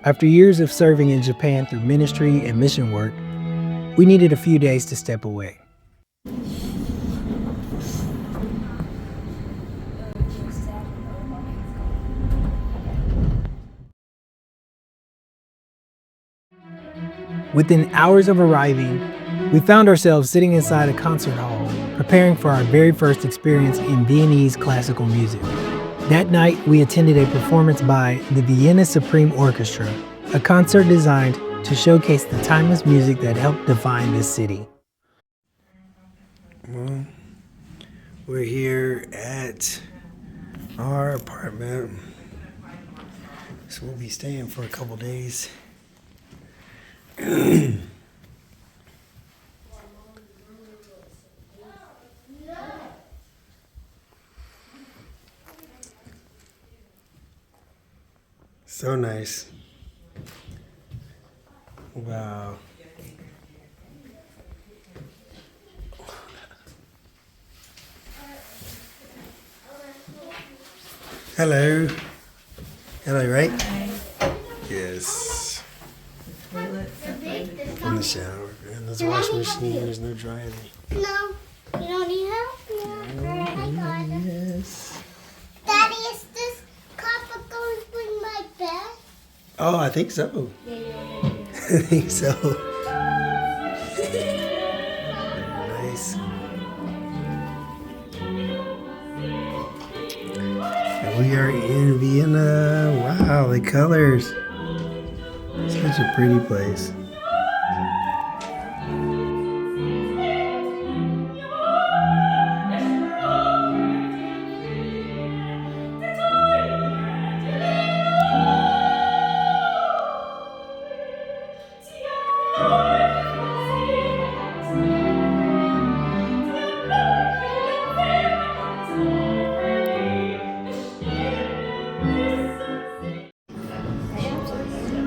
After years of serving in Japan through ministry and mission work, we needed a few days to step away. Within hours of arriving, we found ourselves sitting inside a concert hall, preparing for our very first experience in Viennese classical music. That night, we attended a performance by the Vienna Supreme Orchestra, a concert designed to showcase the timeless music that helped define this city. Well, we're here at our apartment, so we'll be staying for a couple days. So nice. Wow. Hello. Hello, right? Hi. Yes. Toilet From the shower. And there's a washing machine. There's no dryer. No, you don't need help? No. Yes. Daddy, is this copper going in my bed? Oh, I think so. Yeah. I think so. Very nice. And we are in Vienna. Wow, the colors. Such a pretty place.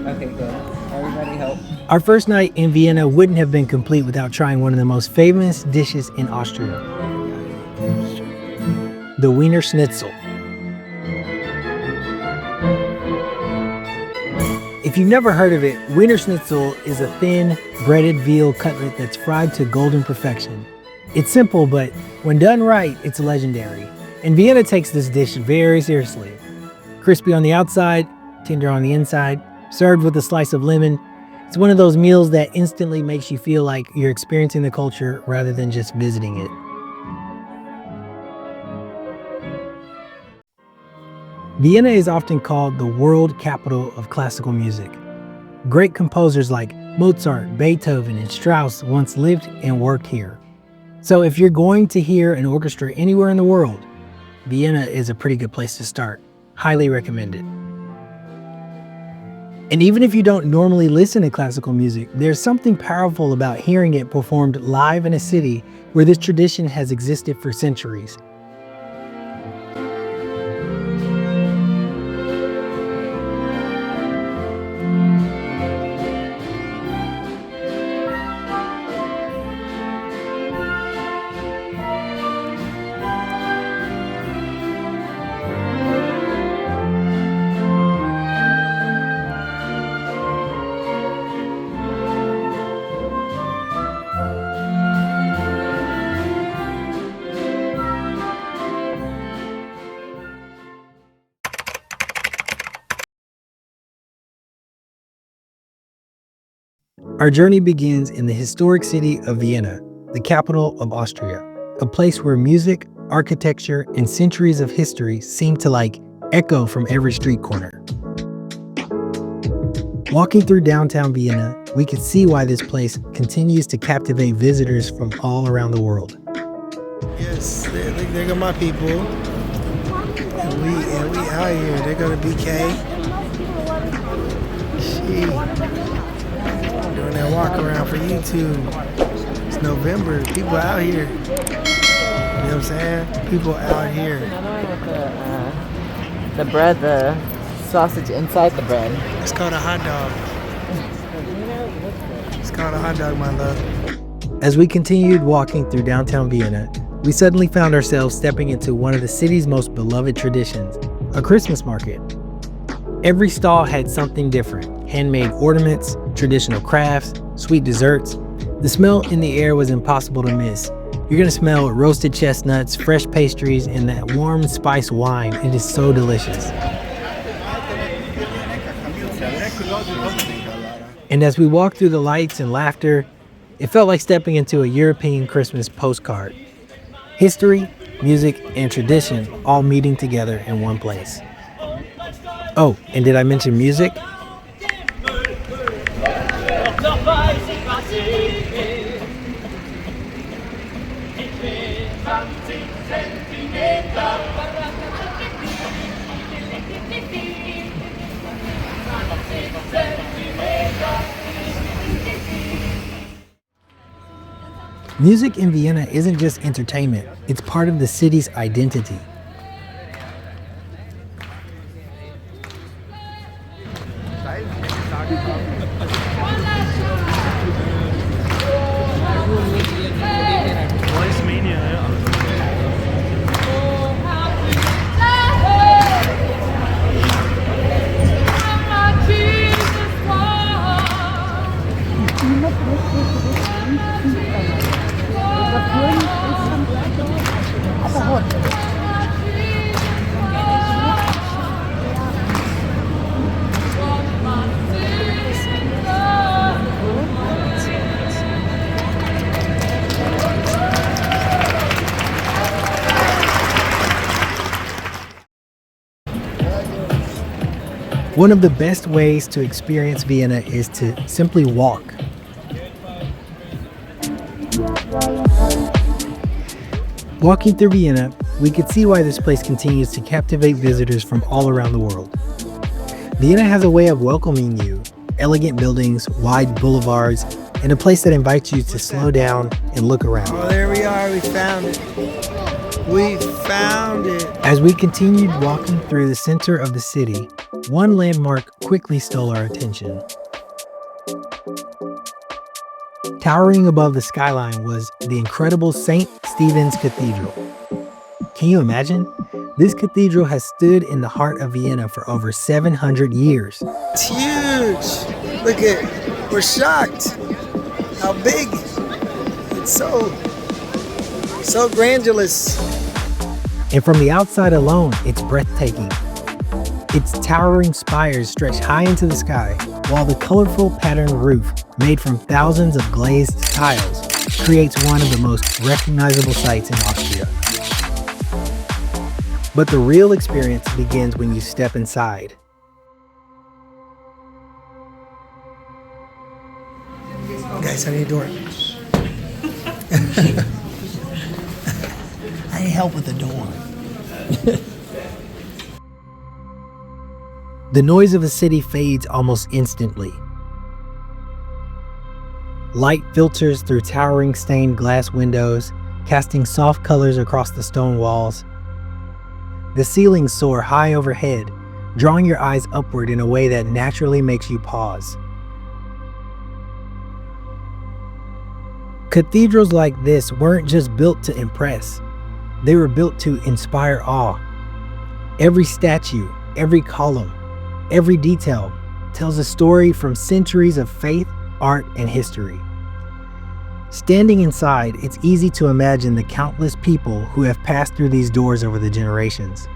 Okay, good. Everybody help. Our first night in Vienna wouldn't have been complete without trying one of the most famous dishes in Austria, the Wiener Schnitzel. If you've never heard of it, Wiener Schnitzel is a thin, breaded veal cutlet that's fried to golden perfection. It's simple, but when done right, it's legendary. And Vienna takes this dish very seriously. Crispy on the outside, tender on the inside, served with a slice of lemon. It's one of those meals that instantly makes you feel like you're experiencing the culture rather than just visiting it. Vienna is often called the world capital of classical music. Great composers like Mozart, Beethoven, and Strauss once lived and worked here. So if you're going to hear an orchestra anywhere in the world, Vienna is a pretty good place to start. Highly recommend it. And even if you don't normally listen to classical music, there's something powerful about hearing it performed live in a city where this tradition has existed for centuries. Our journey begins in the historic city of Vienna, the capital of Austria, a place where music, architecture, and centuries of history seem to echo from every street corner. Walking through downtown Vienna, we could see why this place continues to captivate visitors from all around the world. Yes, there go my people. And we out here. They're gonna BK. Doing that walk around for YouTube. It's November. People out here. You know what I'm saying? People out here. Another one with the bread, the sausage inside the bread. It's called a hot dog. It's called a hot dog, my love. As we continued walking through downtown Vienna, we suddenly found ourselves stepping into one of the city's most beloved traditions, a Christmas market. Every stall had something different. handmade ornaments, traditional crafts, sweet desserts. The smell in the air was impossible to miss. You're gonna smell roasted chestnuts, fresh pastries, and that warm spiced wine. It is so delicious. And as we walked through the lights and laughter, it felt like stepping into a European Christmas postcard. History, music, and tradition all meeting together in one place. Oh, and did I mention music? Music in Vienna isn't just entertainment, it's part of the city's identity. One of the best ways to experience Vienna is to simply walk. Walking through Vienna, we could see why this place continues to captivate visitors from all around the world. Vienna has a way of welcoming you, elegant buildings, wide boulevards, and a place that invites you to slow down and look around. Oh, there we are, we found it. We found it. As we continued walking through the center of the city, one landmark quickly stole our attention. Towering above the skyline was the incredible St. Stephen's Cathedral. Can you imagine? This cathedral has stood in the heart of Vienna for over 700 years. It's huge. Look at, we're shocked how big. It's so grandiose. And from the outside alone, it's breathtaking. Its towering spires stretch high into the sky, while the colorful patterned roof, made from thousands of glazed tiles, creates one of the most recognizable sights in Austria. But the real experience begins when you step inside. Guys, how do you do it? I need help with the door. The noise of the city fades almost instantly. Light filters through towering stained glass windows, casting soft colors across the stone walls. The ceilings soar high overhead, drawing your eyes upward in a way that naturally makes you pause. Cathedrals like this weren't just built to impress. They were built to inspire awe. Every statue, every column, every detail tells a story from centuries of faith, art, and history. Standing inside, it's easy to imagine the countless people who have passed through these doors over the generations.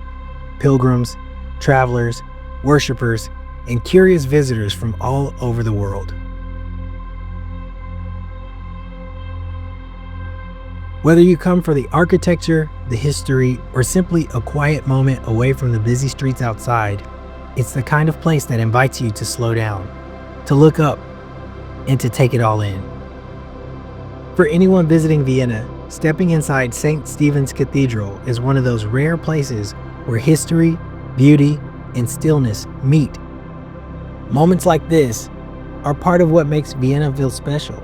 Pilgrims, travelers, worshipers, and curious visitors from all over the world. Whether you come for the architecture, the history, or simply a quiet moment away from the busy streets outside, it's the kind of place that invites you to slow down, to look up, and to take it all in. For anyone visiting Vienna, stepping inside St. Stephen's Cathedral is one of those rare places where history, beauty, and stillness meet. Moments like this are part of what makes Vienna feel special.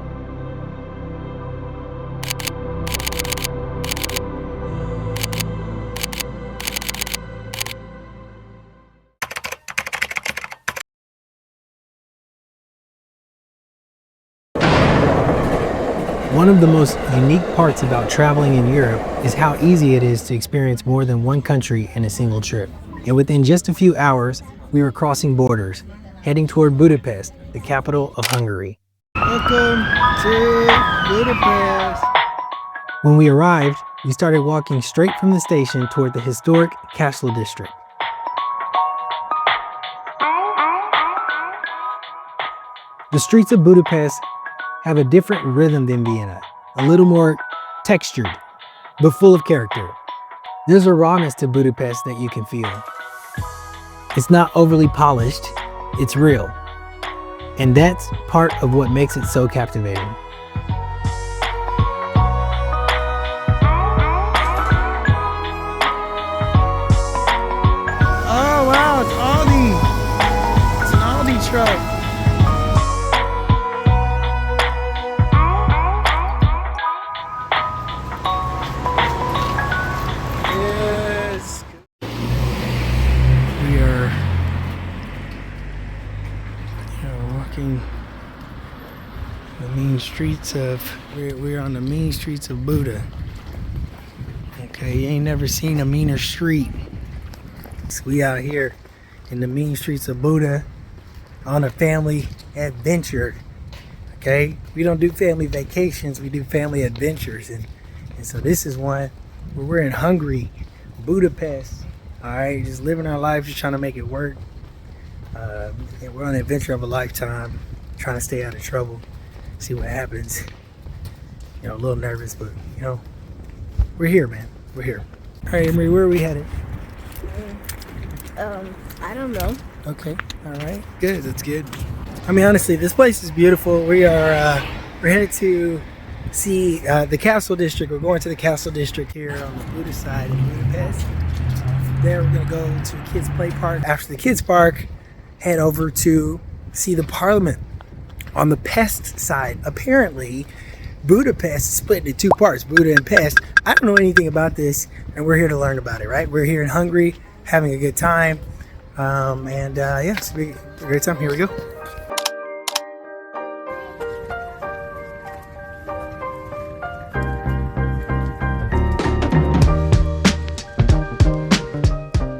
One of the most unique parts about traveling in Europe is how easy it is to experience more than one country in a single trip. And within just a few hours, we were crossing borders, heading toward Budapest, the capital of Hungary. Welcome to Budapest. When we arrived, we started walking straight from the station toward the historic Castle District. The streets of Budapest have a different rhythm than Vienna, a little more textured, but full of character. There's a rawness to Budapest that you can feel. It's not overly polished, it's real. And that's part of what makes it so captivating. Oh wow, it's Aldi. It's an Aldi truck. Yes. We are walking the mean streets of, we're on the mean streets of Buda. Okay, you ain't never seen a meaner street. So we out here in the mean streets of Buda on a family adventure. Okay, we don't do family vacations, we do family adventures, and so this is one where we're in Hungary, Budapest. All right, just living our life, just trying to make it work. And we're on an adventure of a lifetime, trying to stay out of trouble, see what happens. You know, a little nervous, but you know, we're here, man. We're here. All right, Emery, where are we headed? I don't know. Okay, all right, good. That's good. I mean, honestly, this place is beautiful. We're headed to see the Castle District. We're going to the Castle District here on the Buda side of Budapest. From there, we're gonna go to a kids' play park. After the kids' park, head over to see the Parliament on the Pest side. Apparently, Budapest is split into two parts, Buda and Pest. I don't know anything about this, and we're here to learn about it, right? We're here in Hungary, having a good time. Yeah, it's a great time. Here we go.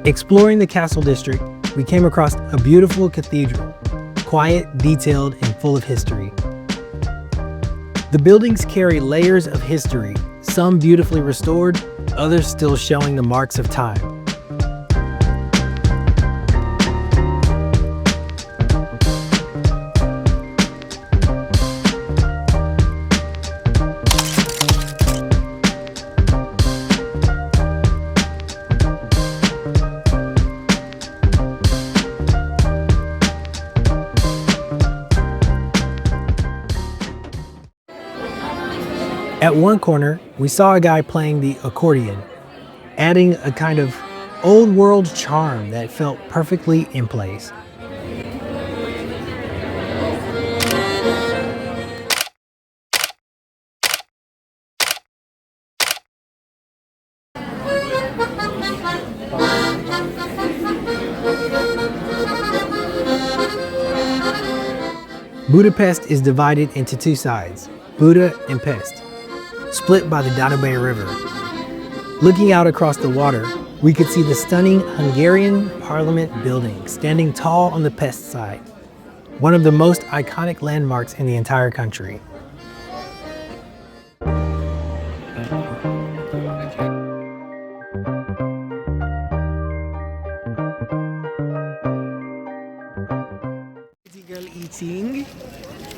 Exploring the Castle District, we came across a beautiful cathedral, quiet, detailed, and full of history. The buildings carry layers of history, some beautifully restored, others still showing the marks of time. At one corner, we saw a guy playing the accordion, adding a kind of old world charm that felt perfectly in place. Budapest is divided into two sides, Buda and Pest, split by the Danube River. Looking out across the water, we could see the stunning Hungarian Parliament building standing tall on the Pest side, one of the most iconic landmarks in the entire country. Girl eating.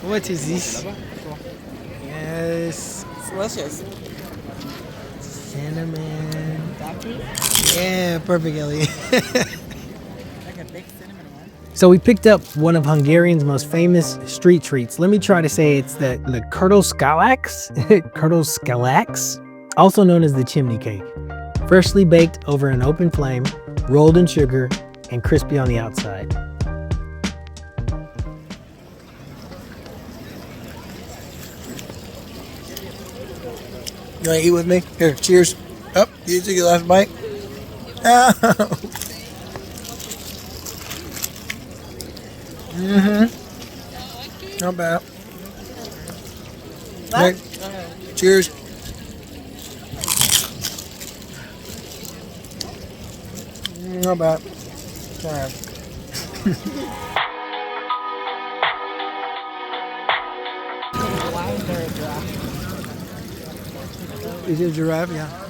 What is this? Yes. It's delicious. Cinnamon. Taffy? Yeah, perfect, Ellie. Like a big cinnamon one. So we picked up one of Hungarian's most famous street treats. Let me try to say it's the kurtoskalax, also known as the chimney cake. Freshly baked over an open flame, rolled in sugar, and crispy on the outside. You want to eat with me? Here, cheers. Up, you took your last bite. Oh. Not bad. Right. Cheers. Not bad. All right. Is it a giraffe? Yeah.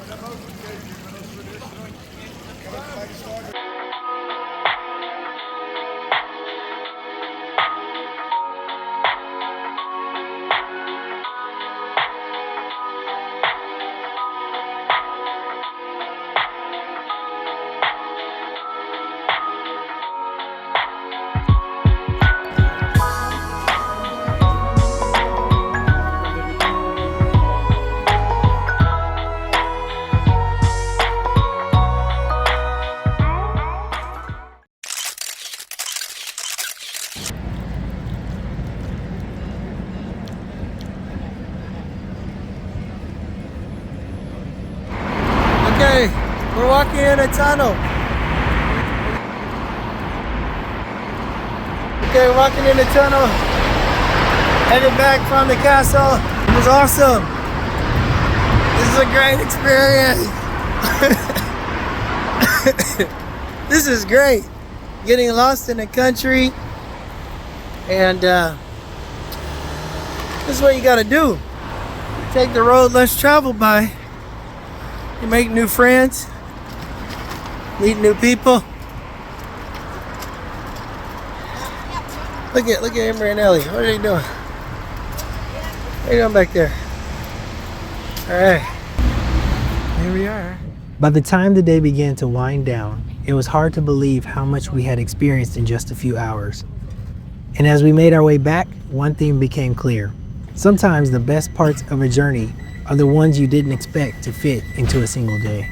Okay, we're walking in a tunnel. Okay, we're walking in the tunnel, headed back from the castle. It was awesome. This is a great experience. This is great. Getting lost in the country, and this is what you gotta do. Take the road less traveled by. You make new friends, meet new people. Look at Emery and Ellie. What are they doing? What are you doing back there? All right, here we are. By the time the day began to wind down, it was hard to believe how much we had experienced in just a few hours. And as we made our way back, one theme became clear. Sometimes the best parts of a journey are the ones you didn't expect to fit into a single day.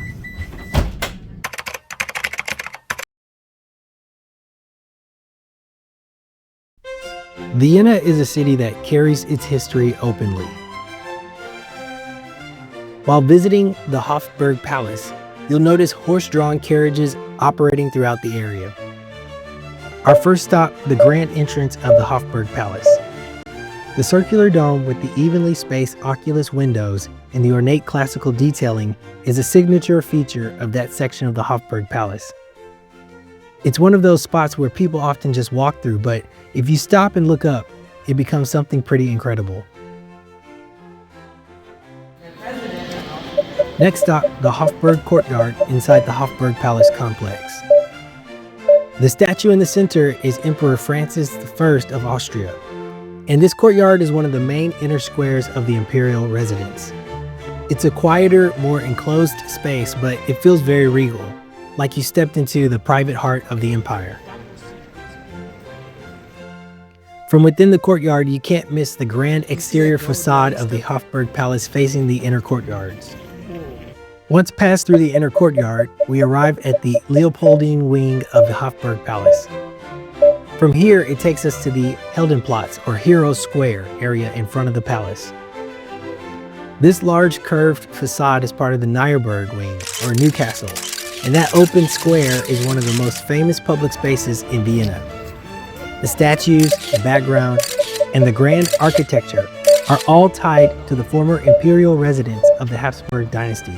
Vienna is a city that carries its history openly. While visiting the Hofburg Palace, you'll notice horse-drawn carriages operating throughout the area. Our first stop, the grand entrance of the Hofburg Palace. The circular dome with the evenly spaced oculus windows and the ornate classical detailing is a signature feature of that section of the Hofburg Palace. It's one of those spots where people often just walk through, but if you stop and look up, it becomes something pretty incredible. Next stop, the Hofburg Courtyard inside the Hofburg Palace complex. The statue in the center is Emperor Francis I of Austria. And this courtyard is one of the main inner squares of the imperial residence. It's a quieter, more enclosed space, but it feels very regal, like you stepped into the private heart of the empire. From within the courtyard, you can't miss the grand exterior facade of the Hofburg Palace facing the inner courtyards. Once passed through the inner courtyard, we arrive at the Leopoldine wing of the Hofburg Palace. From here, it takes us to the Heldenplatz, or Heroes Square, area in front of the palace. This large curved facade is part of the Nierburg wing, or Newcastle, and that open square is one of the most famous public spaces in Vienna. The statues, the background, and the grand architecture are all tied to the former imperial residence of the Habsburg dynasty.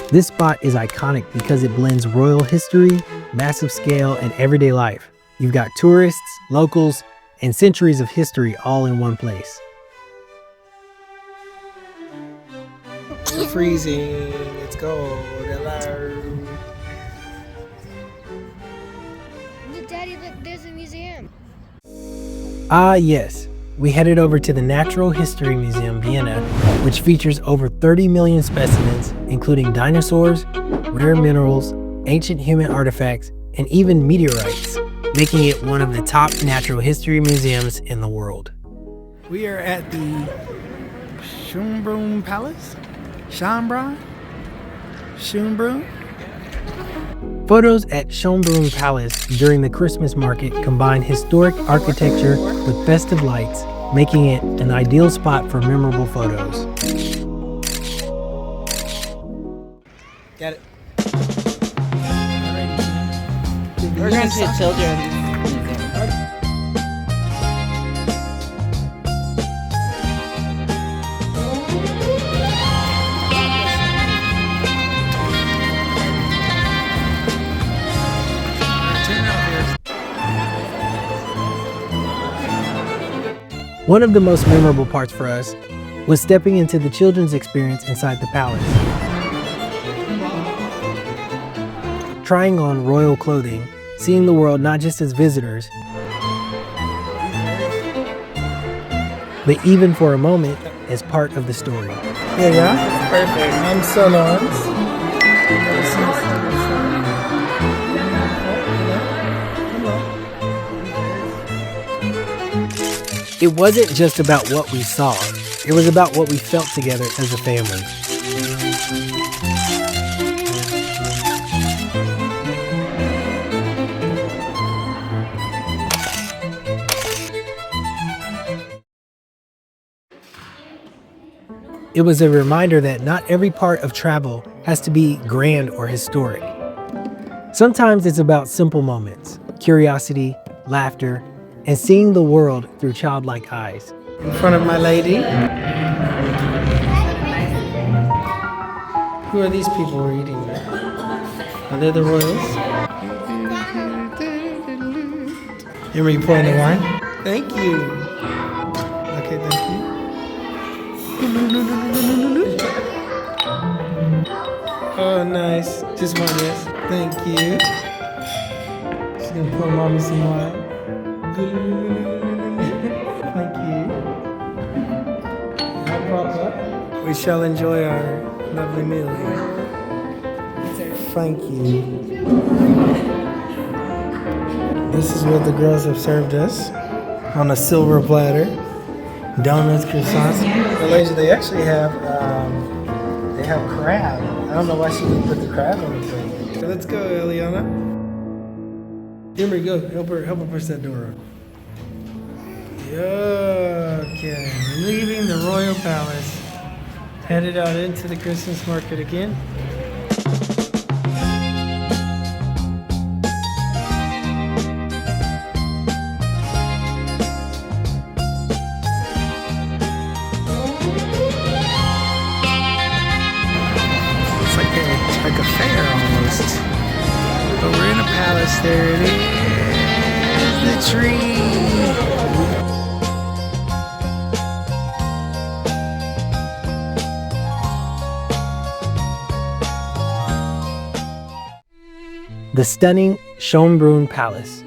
This spot is iconic because it blends royal history, massive scale, and everyday life. You've got tourists, locals, and centuries of history all in one place. It's freezing. It's cold. Hello. Daddy, look, there's a museum. Ah, yes. We headed over to the Natural History Museum, Vienna, which features over 30 million specimens, including dinosaurs, rare minerals, ancient human artifacts, and even meteorites, making it one of the top natural history museums in the world. We are at the Schönbrunn Palace? Schönbrunn? Photos at Schönbrunn Palace during the Christmas market combine historic architecture with festive lights, making it an ideal spot for memorable photos. Got it. We're going to a children's museum. One of the most memorable parts for us was stepping into the children's experience inside the palace. Trying on royal clothing, seeing the world not just as visitors, but even for a moment as part of the story. Here you are. Perfect. I'm salons. It wasn't just about what we saw, it was about what we felt together as a family. It was a reminder that not every part of travel has to be grand or historic. Sometimes it's about simple moments, curiosity, laughter, and seeing the world through childlike eyes. In front of my lady. Who are these people we're eating with? Are they the royals? Here, you pouring the wine? Thank you. Okay, thank you. Oh, nice. Just one, yes. Thank you. She's gonna pour mommy some wine. Thank you. No problem. We shall enjoy our lovely meal here. Thank you. This is what the girls have served us on a silver platter. Donuts, croissants. Well, ladies, they actually have crab. I don't know why she didn't put the crab on the plate. So let's go, Eliana. Here we go. Help her push that door up. Okay, we're leaving the royal palace. Headed out into the Christmas market again. Like a fair almost. But we're in a palace. There it is. The tree. The stunning Schönbrunn Palace.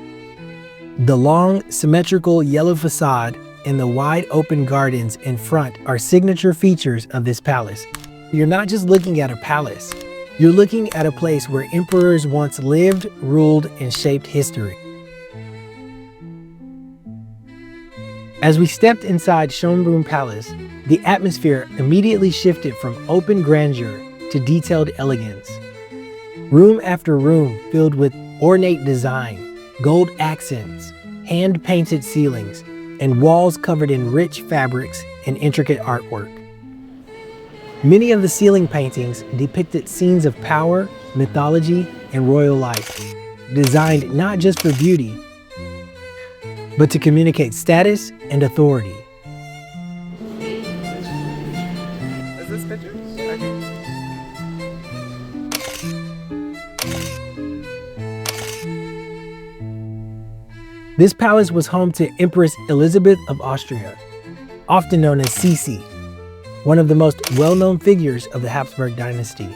The long, symmetrical yellow facade and the wide open gardens in front are signature features of this palace. You're not just looking at a palace. You're looking at a place where emperors once lived, ruled, and shaped history. As we stepped inside Schönbrunn Palace, the atmosphere immediately shifted from open grandeur to detailed elegance. Room after room filled with ornate design, gold accents, hand-painted ceilings, and walls covered in rich fabrics and intricate artwork. Many of the ceiling paintings depicted scenes of power, mythology, and royal life, designed not just for beauty, but to communicate status and authority. Is this picture? This palace was home to Empress Elizabeth of Austria, often known as Sisi, one of the most well-known figures of the Habsburg dynasty.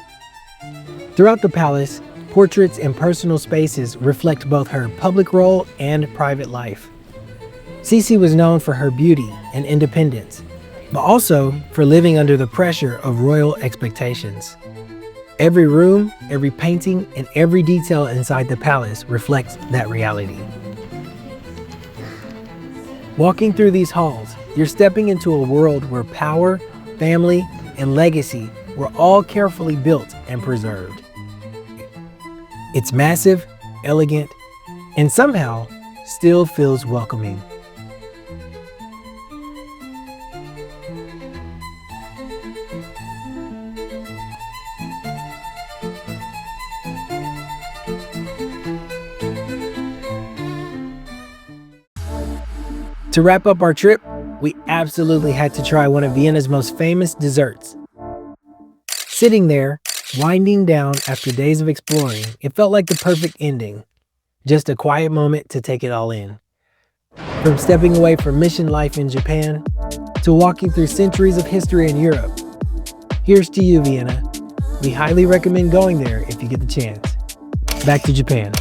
Throughout the palace, portraits and personal spaces reflect both her public role and private life. Sisi was known for her beauty and independence, but also for living under the pressure of royal expectations. Every room, every painting, and every detail inside the palace reflects that reality. Walking through these halls, you're stepping into a world where power, family, and legacy were all carefully built and preserved. It's massive, elegant, and somehow still feels welcoming. To wrap up our trip, we absolutely had to try one of Vienna's most famous desserts. Sitting there, winding down after days of exploring, it felt like the perfect ending. Just a quiet moment to take it all in. From stepping away from mission life in Japan to walking through centuries of history in Europe. Here's to you, Vienna. We highly recommend going there if you get the chance. Back to Japan.